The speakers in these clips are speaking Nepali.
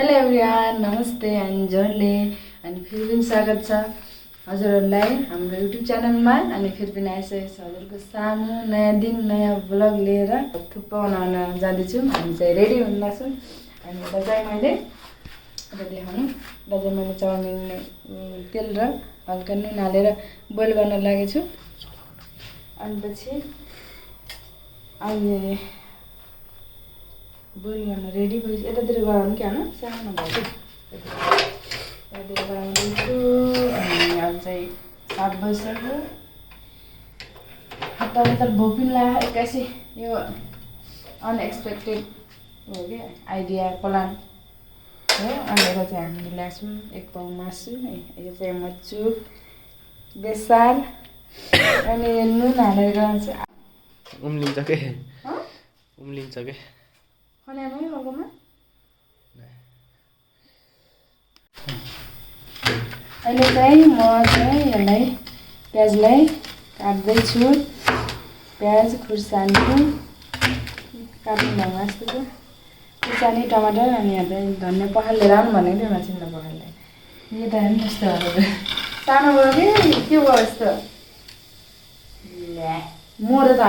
हेलो एभ्रिवान, नमस्ते अनि जसले अनि फेरि पनि स्वागत छ हजुरहरूलाई हाम्रो युट्युब च्यानलमा। अनि फेरि पनि आइसकेको छ हजुरको सामु नयाँ दिन नयाँ ब्लग लिएर। थुक्पा बनाउन जाँदैछौँ, हामी चाहिँ रेडी हुँदैछौँ। अनि यता चाहिँ मैले चाउमिन तेल र हल्का नुन हालेर बोइल गर्न लागेको छु। अनि पछि अहिले बोइल गर्न रेडी भइसक्यो। यतातिर गराउनु क्या हो सानो भयो यतातिर गराउँदैछु। अनि अब चाहिँ 7 बजिसक्यो। हतार भोक पनि लाग्यो एक्कासी। यो अनएक्सपेक्टेड हो क्या आइडिया प्लान हो। अनि यता चाहिँ हामीले ल्याएको एक पाउ मासु, यो चाहिँ मचुक बेसार अनि नुन हालेर गराउँछ। उम्लिन्छ के उम्लिन्छ के खनामै अर्कोमा अहिले चाहिँ म चाहिँ यसलाई प्याजलाई काट्दैछु। प्याज खुर्सानी काट्नु भएको जस्तो छ। खुर्सानी टमाटर अनि यहाँ चाहिँ धनियाँ पखाल लिएर आउनु भनेको थियो मान्छेले पखाललाई। यो त हेर्नु यस्तो सानो भयो कि के भयो यस्तो मोर त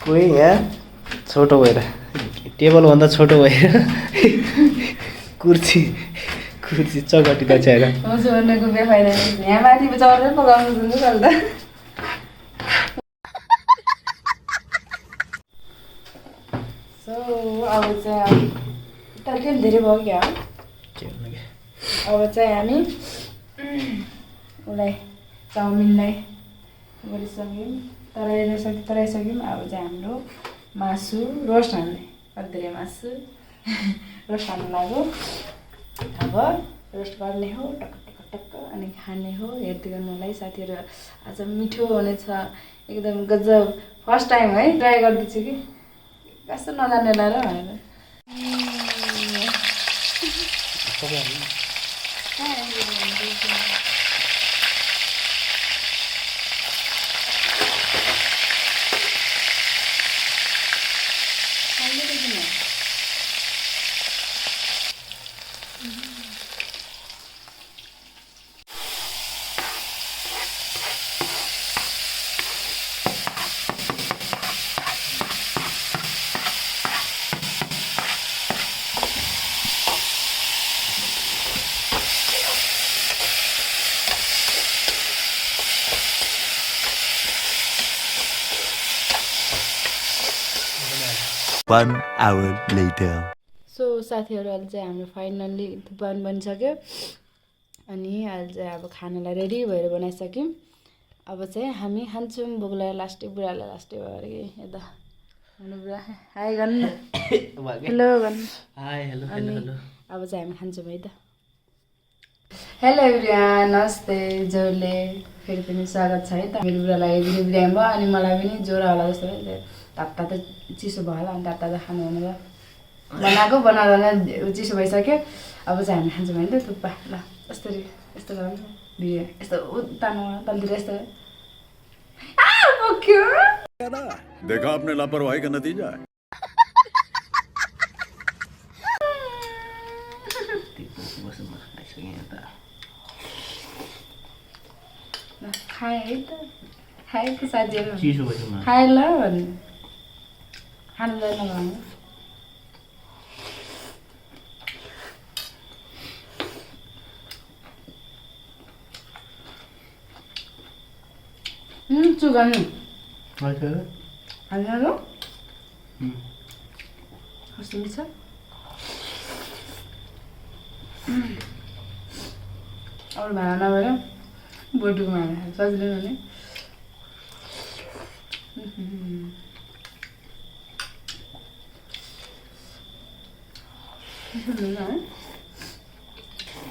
कोही यहाँ छोटो भएर टेबलभन्दा छोटो भएर कुर्सी चौकटी दछाएर भन्नुको बेफाइदा यहाँ माथि चढेर पकाउनु सुन्नु त। सो अब चाहिँ तेल धेरै भयो क्या अब चाहिँ हामी उसलाई चाउमिनलाई गरिसक्यौँ तराइसक्यौँ। अब चाहिँ हाम्रो मासु रोस्ट हाल्ने अदुरे मासु रोस्ट हाल्नु लाग्यो। अब रोस्ट गर्ने हो टक्क अनि खाने हो। हेर्दै गर्नुलाई साथीहरू आज मिठो हुनेछ एकदम गजब। फर्स्ट टाइम है ट्राई गर्दैछु कि कस्तो नजान्नेलाई र भनेर। One hour later. सो साथीहरू अहिले चाहिँ हाम्रो फाइनल्ली थुक्पा पनि बनिसक्यो। अनि अहिले चाहिँ अब खानालाई रेडी भएर बनाइसक्यौँ। अब चाहिँ हामी खान्छौँ। बुढालाई लास्टै भयो अरे कि यता हुनु बुढा हाई गर्नु हेलो गर्नु हाई हेलो अनि अब चाहिँ हामी खान्छौँ है त। हेलो एभ्रिवान, नमस्ते जसले फेरि पनि स्वागत छ है त। मेरो बुढालाई पनि बिरामी भयो अनि मलाई पनि ज्वरो होला जस्तो भयो। तातो चिसो भयो होला अनि तातो खानु हुनु भयो। बनाउँदा चिसो भइसक्यो। अब चाहिँ हामी खान्छौँ होइन त थुक्पा। ल यस्तरी यस्तो गरौँ भिडियो यस्तो तानो तलतिर यस्तो देखा आपने लापरवाही का नतीजा है। खाए है त खाएको साथीहरू चिसो खाए ल भन्नु खानुलाई नभन्नु। चुगानु हाल्नु कस्तो मिठो छ। अरू भाँडा नभएर बोटुको भाँडा सजिलो हुने।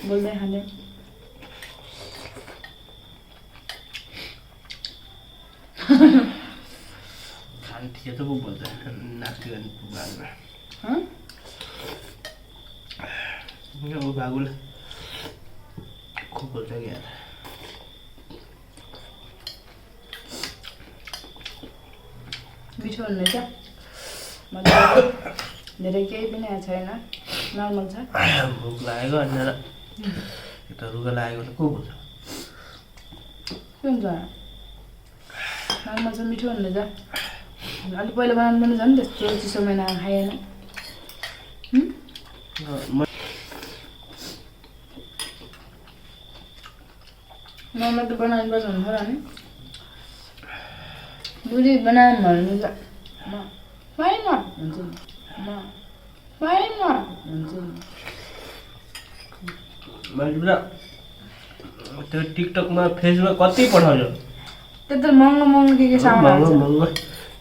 बोल्दै खाँदै खान्थ्यो त पो बोल्छ नाच्थ्यो अनि बागुला बागुला को बोल्छ कि यार मिठो हुनेछ मजाले धेरै केही पनि आएको छैन नर्मल छ भोक लागेको अनि यता रुगा लागेको त को बोल्छ के हुन्छ नर्मल छ मिठो हुनेछ अलिक पहिला बनाउनु पनि झन् त्यस्तो चिसो महिना खाएन नर्मल त बनाउनु पर्छ हुनु नि बुढी बनाउनु भन्नु त म पाइन हुन्छ नि म पाइन हुन्छ नि मैले त्यो टिकटकमा फेसबुकमा कति पठाउँछ त्यत्रो महँगो महँगो के सामान महँगो महँगो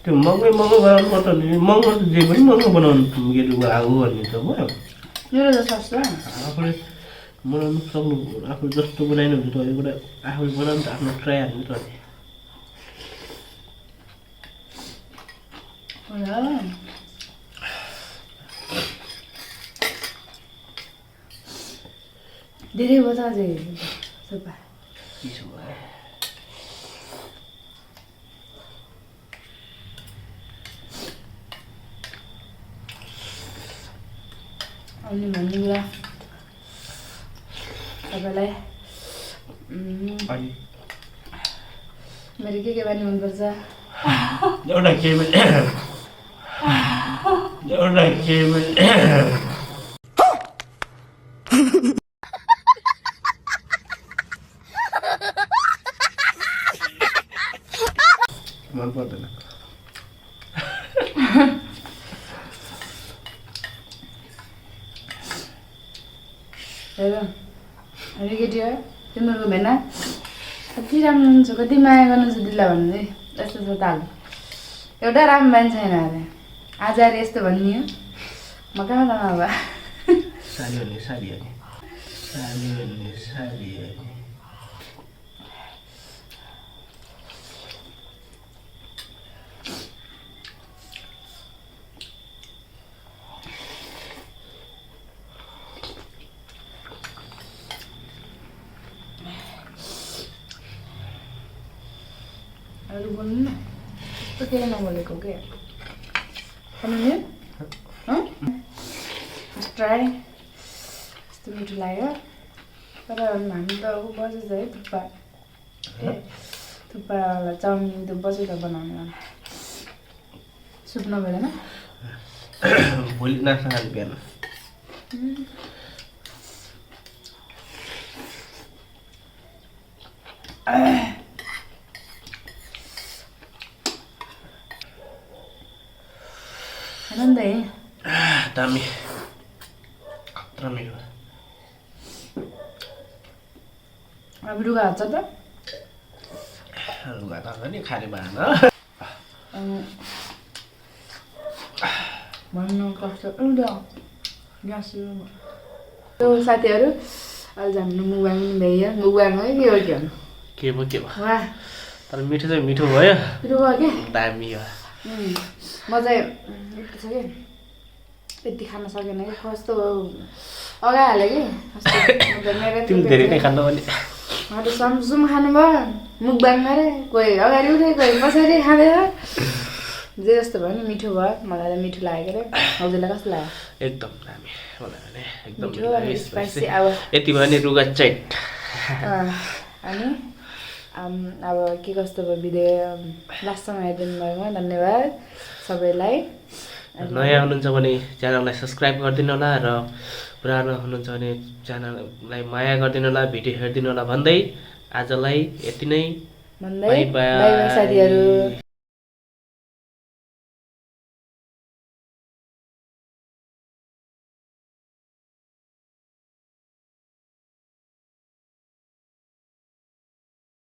त्यो महँगो महँगो बनाउनु पर्छ नि महँगो त जे पनि महँगो बनाउनु मेरो आगो भन्ने त भयो मेरो त सस्तो आफूले बनाउनु सक्नु आफू जस्तो बनाइनुहुन्छ त एउटा आफूले बनाउनु त आफ्नो ट्राई हाल्नु त धेरै भयो त अझै थुप्पा चिसो भयो अनि भन्ने कुरा तपाईँलाई मेरो के बानी मनपर्छ एउटा केबल एउटा केबल मन पर्दैन हेर केटी हो तिम्रो भेना कति राम्रो हुन्छ कति माया गर्नुहुन्छ दिदीलाई भन्नु यस्तो छ ताल एउटा राम्रो मान्छे छैन अरे आज अरे यस्तो भन्ने हो म कहाँ जान अब साली भन्ने साली अनि साली भन्ने साली अनि अरू बोल्नु न त्यस्तो केही नबोलेको के भन्नु नि ट्राई यस्तो मिठो लाग्यो तर हामी त ऊ बजेछ है थुक्पा थुक्पालाई चाउमिन त्यो बजेर बनाउनु सुप नभएन भोलि नाच्न खाने बिहान आनन्द है दामी खतरा मिठो अब रुगा हाल्छ त रुगा त नि खाने भएन भन्नु कस्तो एउटा ग्यास त्यो साथीहरू अहिले हाम्रो मुगबाङ पनि भ्याइयो मुगबाङ है के हो के भयो वाह तर मिठो चाहिँ मिठो भयो मिठो भयो के दामी हो म चाहिँ यति छ कि यति खान सकेन कि कस्तो अगाइहाल्यो कि तिमी धेरै नै खानु पनि अहिले समसुम खानुभयो मुगबाङ गरे कोही अगाडि उठे कोही पछाडि खाँदै जे जस्तो भयो नि मिठो भयो मलाई त मिठो लागेको अरे हजुरलाई कस्तो लाग्यो एकदम दामी मलाई भने एकदम स्पाइसी अब यति भयो नि रुगा चैट अनि अब के कस्तो भयो भिडियो लास्टसम्म हेरिदिनु भएकोमा धन्यवाद सबैलाई नयाँ हुनुहुन्छ भने च्यानललाई सब्सक्राइब गरिदिनु होला र पुरानो हुनुहुन्छ भने च्यानललाई माया गरिदिनु होला भिडियो हेरिदिनु होला भन्दै आजलाई यति नै भन्दै बाई बाई साथीहरू